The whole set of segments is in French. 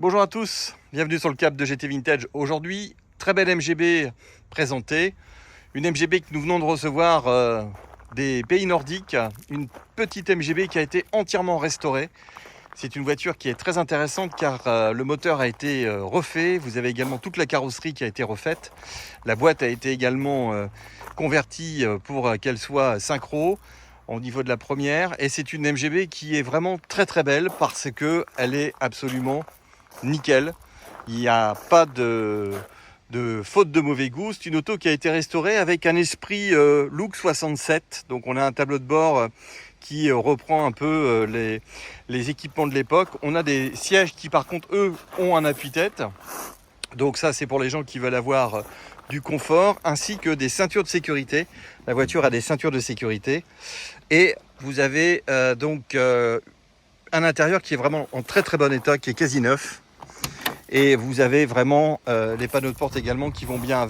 Bonjour à tous, bienvenue sur le cap de GT Vintage. Aujourd'hui, très belle MGB présentée. Une MGB que nous venons de recevoir des pays nordiques. Une petite MGB qui a été entièrement restaurée. C'est une voiture qui est très intéressante car le moteur a été refait. Vous avez également toute la carrosserie qui a été refaite. La boîte a été également convertie pour qu'elle soit synchro au niveau de la première. Et c'est une MGB qui est vraiment très très belle parce qu'elle est absolument nickel, il n'y a pas de faute de mauvais goût. C'est une auto qui a été restaurée avec un esprit look 67. Donc on a un tableau de bord qui reprend un peu les équipements de l'époque. On a des sièges qui par contre eux ont un appuie-tête. Donc ça c'est pour les gens qui veulent avoir du confort, ainsi que des ceintures de sécurité. La voiture a des ceintures de sécurité. Et vous avez un intérieur qui est vraiment en très très bon état, qui est quasi neuf. Et vous avez vraiment les panneaux de porte également qui vont bien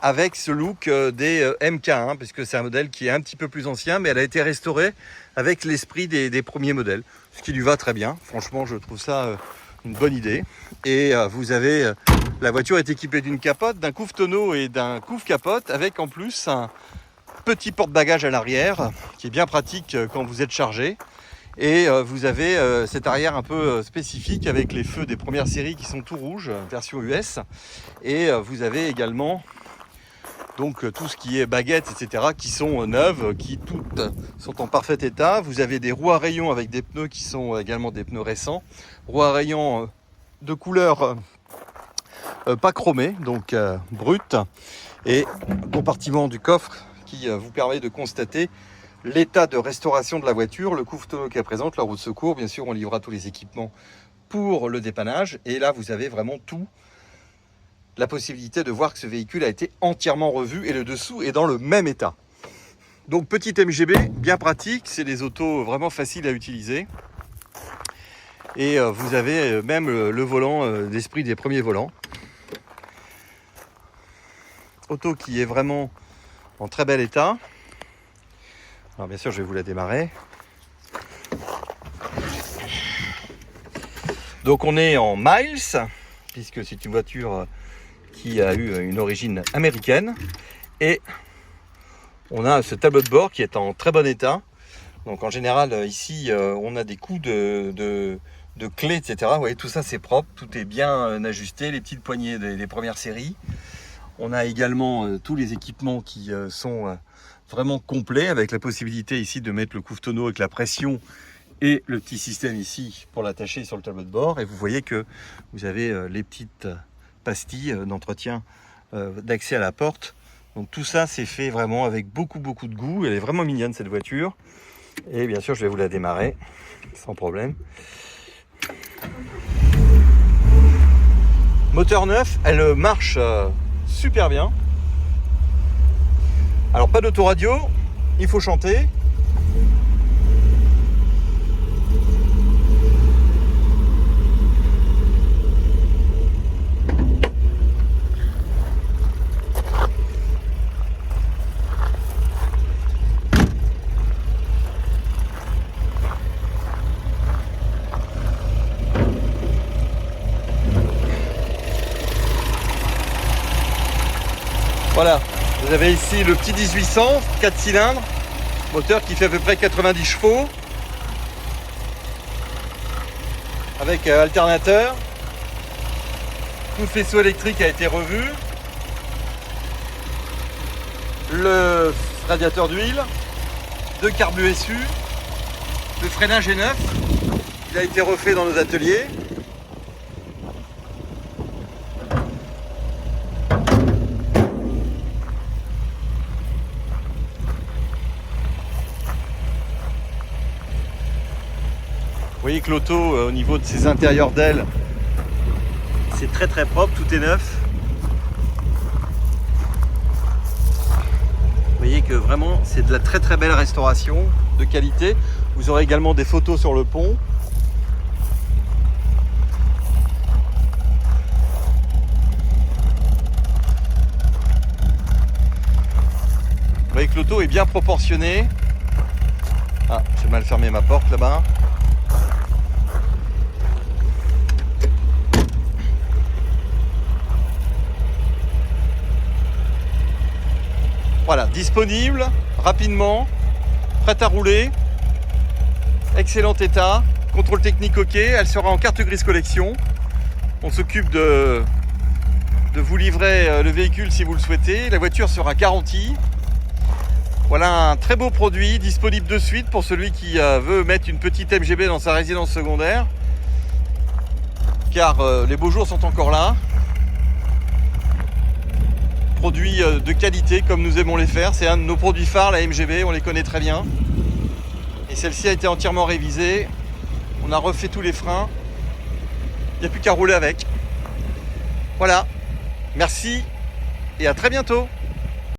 avec ce look des MK1, puisque c'est un modèle qui est un petit peu plus ancien, mais elle a été restaurée avec l'esprit des premiers modèles, ce qui lui va très bien. Franchement, je trouve ça une bonne idée. Et vous avez, la voiture est équipée d'une capote, d'un couvre-tonneau et d'un couvre-capote, avec en plus un petit porte-bagages à l'arrière, qui est bien pratique quand vous êtes chargé. Et vous avez cet arrière un peu spécifique avec les feux des premières séries qui sont tout rouges, version US. Et vous avez également donc tout ce qui est baguettes, etc. qui sont neuves, qui toutes sont en parfait état. Vous avez des roues à rayons avec des pneus qui sont également des pneus récents. Roues à rayons de couleur pas chromée, donc brute. Et compartiment du coffre qui vous permet de constater l'état de restauration de la voiture, le couvre-tonneau qui est présent, la roue de secours. Bien sûr, on livrera tous les équipements pour le dépannage. Et là, vous avez vraiment tout. La possibilité de voir que ce véhicule a été entièrement revu et le dessous est dans le même état. Donc, petite MGB, bien pratique. C'est des autos vraiment faciles à utiliser. Et vous avez même le volant d'esprit des premiers volants. Auto qui est vraiment en très bel état. Alors bien sûr, je vais vous la démarrer. Donc on est en miles, puisque c'est une voiture qui a eu une origine américaine. Et on a ce tableau de bord qui est en très bon état. Donc en général, ici, on a des coups de clés, etc. Vous voyez, tout ça c'est propre, tout est bien ajusté, les petites poignées des premières séries. On a également tous les équipements qui sont vraiment complet, avec la possibilité ici de mettre le couvre-tonneau avec la pression et le petit système ici pour l'attacher sur le tableau de bord. Et vous voyez que vous avez les petites pastilles d'entretien d'accès à la porte. Donc tout ça c'est fait vraiment avec beaucoup de goût. Elle est vraiment mignonne cette voiture. Et bien sûr je vais vous la démarrer sans problème. Moteur neuf, elle marche super bien. Alors pas d'autoradio, il faut chanter. Voilà. Vous avez ici le petit 1800, 4 cylindres, moteur qui fait à peu près 90 chevaux, avec alternateur. Tout le faisceau électrique a été revu. Le radiateur d'huile, 2 carbu SU, le freinage est neuf, il a été refait dans nos ateliers. Vous voyez que l'auto, au niveau de ses intérieurs d'ailes, c'est très propre, tout est neuf. Vous voyez que vraiment c'est de la très belle restauration de qualité. Vous aurez également des photos sur le pont. Vous voyez que l'auto est bien proportionnée. Ah, j'ai mal fermé ma porte là-bas. Voilà, disponible rapidement, prête à rouler, excellent état, contrôle technique ok, elle sera en carte grise collection. On s'occupe de vous livrer le véhicule si vous le souhaitez. La voiture sera garantie. Voilà un très beau produit disponible de suite pour celui qui veut mettre une petite MGB dans sa résidence secondaire. Car les beaux jours sont encore là. Produit de qualité comme nous aimons les faire. C'est un de nos produits phares, la MGB, on les connaît très bien. Et celle-ci a été entièrement révisée. On a refait tous les freins. Il n'y a plus qu'à rouler avec. Voilà. Merci et à très bientôt.